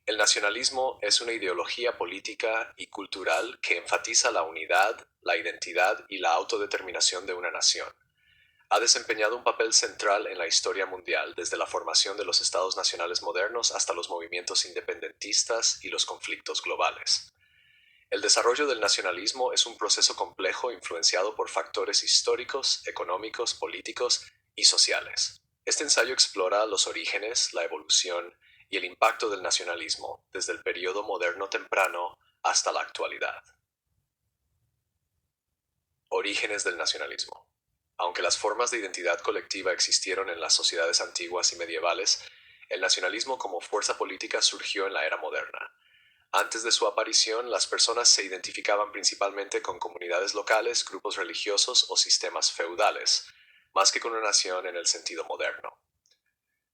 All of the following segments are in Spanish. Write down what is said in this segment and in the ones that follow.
El nacionalismo es una ideología política y cultural que enfatiza la unidad, la identidad y la autodeterminación de una nación. Ha desempeñado un papel central en la historia mundial, desde la formación de los estados nacionales modernos hasta los movimientos independentistas y los conflictos globales. El desarrollo del nacionalismo es un proceso complejo influenciado por factores históricos, económicos, políticos y sociales. Este ensayo explora los orígenes, la evolución y el impacto del nacionalismo desde el periodo moderno temprano hasta la actualidad. Orígenes del nacionalismo. Aunque las formas de identidad colectiva existieron en las sociedades antiguas y medievales, el nacionalismo como fuerza política surgió en la era moderna. Antes de su aparición, las personas se identificaban principalmente con comunidades locales, grupos religiosos o sistemas feudales, más que con una nación en el sentido moderno.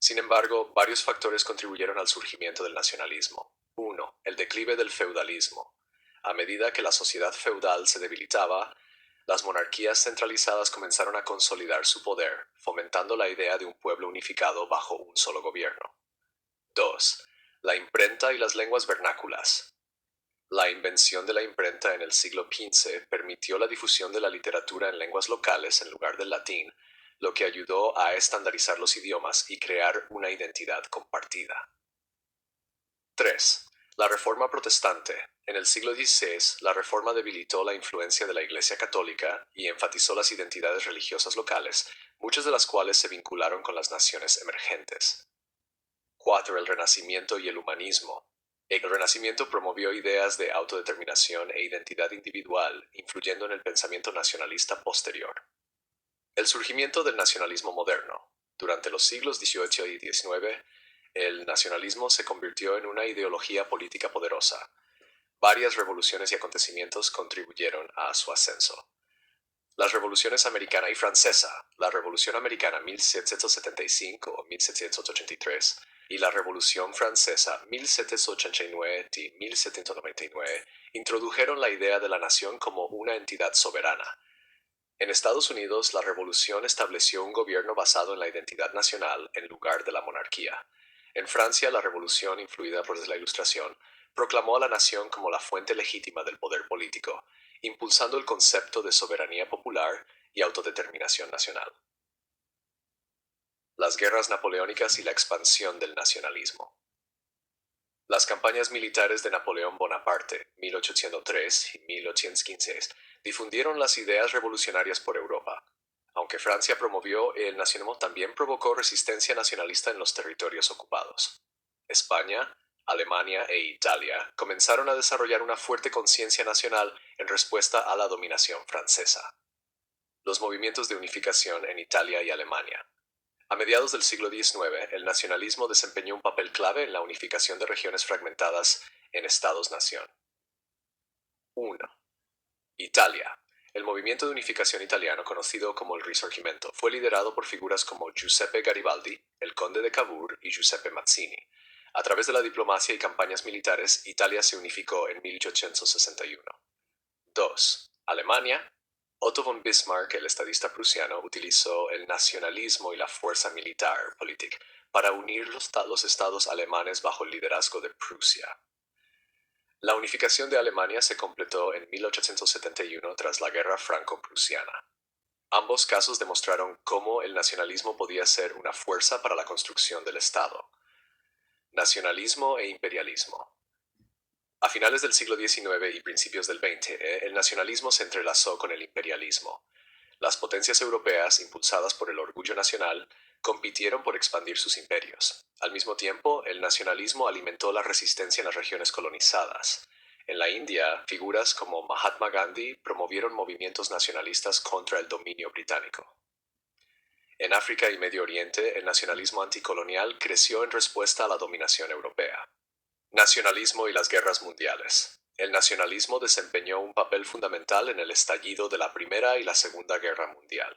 Sin embargo, varios factores contribuyeron al surgimiento del nacionalismo. 1. El declive del feudalismo. A medida que la sociedad feudal se debilitaba, las monarquías centralizadas comenzaron a consolidar su poder, fomentando la idea de un pueblo unificado bajo un solo gobierno. 2. La imprenta y las lenguas vernáculas. La invención de la imprenta en el siglo XV permitió la difusión de la literatura en lenguas locales en lugar del latín, lo que ayudó a estandarizar los idiomas y crear una identidad compartida. 3. La Reforma Protestante. En el siglo XVI, la Reforma debilitó la influencia de la Iglesia Católica y enfatizó las identidades religiosas locales, muchas de las cuales se vincularon con las naciones emergentes. 4. El Renacimiento y el humanismo. El Renacimiento promovió ideas de autodeterminación e identidad individual, influyendo en el pensamiento nacionalista posterior. El surgimiento del nacionalismo moderno. Durante los siglos XVIII y XIX, el nacionalismo se convirtió en una ideología política poderosa. Varias revoluciones y acontecimientos contribuyeron a su ascenso. Las revoluciones americana y francesa, la Revolución Americana 1775 o 1783 y la Revolución Francesa 1789 y 1799 introdujeron la idea de la nación como una entidad soberana. En Estados Unidos, la revolución estableció un gobierno basado en la identidad nacional en lugar de la monarquía. En Francia, la revolución, influida por la Ilustración, proclamó a la nación como la fuente legítima del poder político, impulsando el concepto de soberanía popular y autodeterminación nacional. Las guerras napoleónicas y la expansión del nacionalismo. Las campañas militares de Napoleón Bonaparte, 1803 y 1815, difundieron las ideas revolucionarias por Europa. Aunque Francia promovió el nacionalismo, también provocó resistencia nacionalista en los territorios ocupados. España, Alemania e Italia comenzaron a desarrollar una fuerte conciencia nacional en respuesta a la dominación francesa. Los movimientos de unificación en Italia y Alemania. A mediados del siglo XIX, el nacionalismo desempeñó un papel clave en la unificación de regiones fragmentadas en estados-nación. 1. Italia. El movimiento de unificación italiano, conocido como el Risorgimento, fue liderado por figuras como Giuseppe Garibaldi, el conde de Cavour y Giuseppe Mazzini. A través de la diplomacia y campañas militares, Italia se unificó en 1861. 2. Alemania. Otto von Bismarck, el estadista prusiano, utilizó el nacionalismo y la fuerza militar, Politik, para unir los estados alemanes bajo el liderazgo de Prusia. La unificación de Alemania se completó en 1871 tras la Guerra Franco-Prusiana. Ambos casos demostraron cómo el nacionalismo podía ser una fuerza para la construcción del Estado. Nacionalismo e imperialismo. A finales del siglo XIX y principios del XX, el nacionalismo se entrelazó con el imperialismo. Las potencias europeas, impulsadas por el orgullo nacional, compitieron por expandir sus imperios. Al mismo tiempo, el nacionalismo alimentó la resistencia en las regiones colonizadas. En la India, figuras como Mahatma Gandhi promovieron movimientos nacionalistas contra el dominio británico. En África y Medio Oriente, el nacionalismo anticolonial creció en respuesta a la dominación europea. Nacionalismo y las guerras mundiales. El nacionalismo desempeñó un papel fundamental en el estallido de la Primera y la Segunda Guerra Mundial.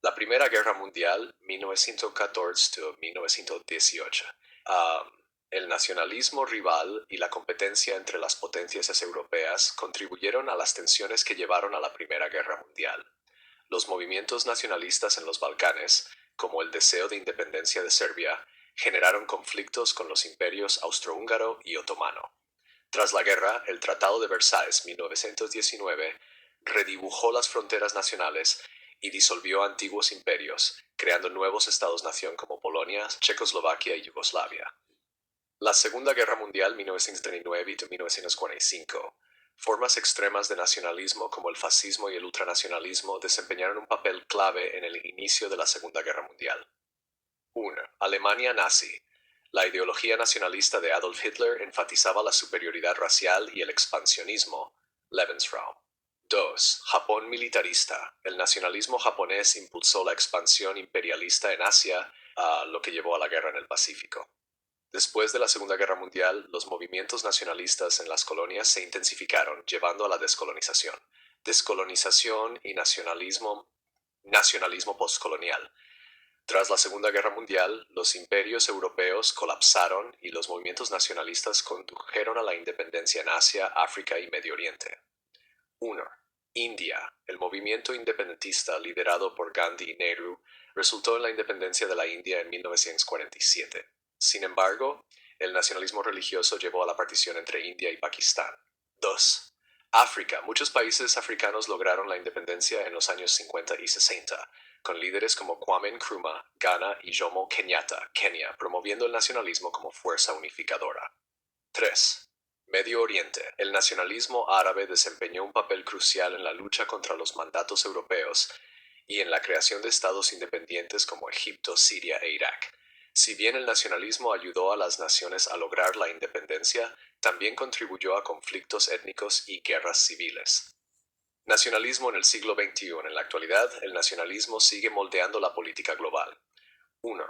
La Primera Guerra Mundial, 1914-1918. El nacionalismo rival y la competencia entre las potencias europeas contribuyeron a las tensiones que llevaron a la Primera Guerra Mundial. Los movimientos nacionalistas en los Balcanes, como el deseo de independencia de Serbia, generaron conflictos con los imperios austrohúngaro y otomano. Tras la guerra, el Tratado de Versalles 1919 redibujó las fronteras nacionales y disolvió antiguos imperios, creando nuevos estados-nación como Polonia, Checoslovaquia y Yugoslavia. La Segunda Guerra Mundial 1939 y 1945. Formas extremas de nacionalismo como el fascismo y el ultranacionalismo desempeñaron un papel clave en el inicio de la Segunda Guerra Mundial. 1. Alemania nazi. La ideología nacionalista de Adolf Hitler enfatizaba la superioridad racial y el expansionismo, Lebensraum. 2. Japón militarista. El nacionalismo japonés impulsó la expansión imperialista en Asia, lo que llevó a la guerra en el Pacífico. Después de la Segunda Guerra Mundial, los movimientos nacionalistas en las colonias se intensificaron, llevando a la descolonización. Descolonización y nacionalismo postcolonial. Tras la Segunda Guerra Mundial, los imperios europeos colapsaron y los movimientos nacionalistas condujeron a la independencia en Asia, África y Medio Oriente. 1. India. El movimiento independentista liderado por Gandhi y Nehru resultó en la independencia de la India en 1947. Sin embargo, el nacionalismo religioso llevó a la partición entre India y Pakistán. 2. África. Muchos países africanos lograron la independencia en los años 50 y 60, con líderes como Kwame Nkrumah, Ghana y Jomo Kenyatta, Kenia, promoviendo el nacionalismo como fuerza unificadora. 3. Medio Oriente. El nacionalismo árabe desempeñó un papel crucial en la lucha contra los mandatos europeos y en la creación de estados independientes como Egipto, Siria e Irak. Si bien el nacionalismo ayudó a las naciones a lograr la independencia, también contribuyó a conflictos étnicos y guerras civiles. Nacionalismo en el siglo XXI. En la actualidad, el nacionalismo sigue moldeando la política global. 1.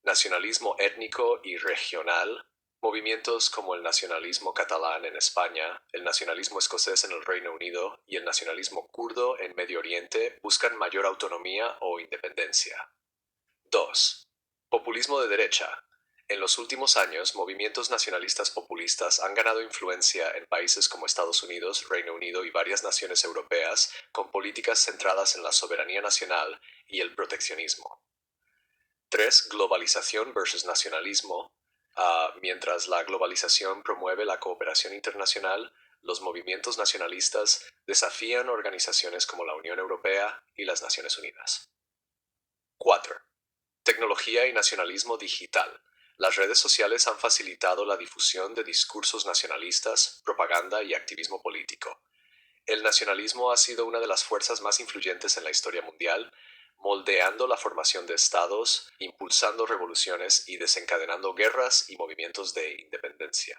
Nacionalismo étnico y regional. Movimientos como el nacionalismo catalán en España, el nacionalismo escocés en el Reino Unido y el nacionalismo kurdo en Medio Oriente buscan mayor autonomía o independencia. 2. Populismo de derecha. En los últimos años, movimientos nacionalistas populistas han ganado influencia en países como Estados Unidos, Reino Unido y varias naciones europeas, con políticas centradas en la soberanía nacional y el proteccionismo. 3. Globalización versus nacionalismo. Mientras la globalización promueve la cooperación internacional, los movimientos nacionalistas desafían organizaciones como la Unión Europea y las Naciones Unidas. 4. Tecnología y nacionalismo digital. Las redes sociales han facilitado la difusión de discursos nacionalistas, propaganda y activismo político. El nacionalismo ha sido una de las fuerzas más influyentes en la historia mundial, moldeando la formación de estados, impulsando revoluciones y desencadenando guerras y movimientos de independencia.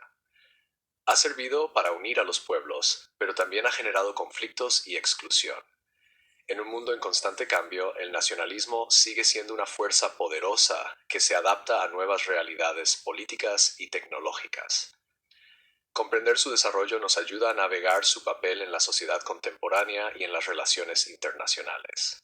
Ha servido para unir a los pueblos, pero también ha generado conflictos y exclusión. En un mundo en constante cambio, el nacionalismo sigue siendo una fuerza poderosa que se adapta a nuevas realidades políticas y tecnológicas. Comprender su desarrollo nos ayuda a navegar su papel en la sociedad contemporánea y en las relaciones internacionales.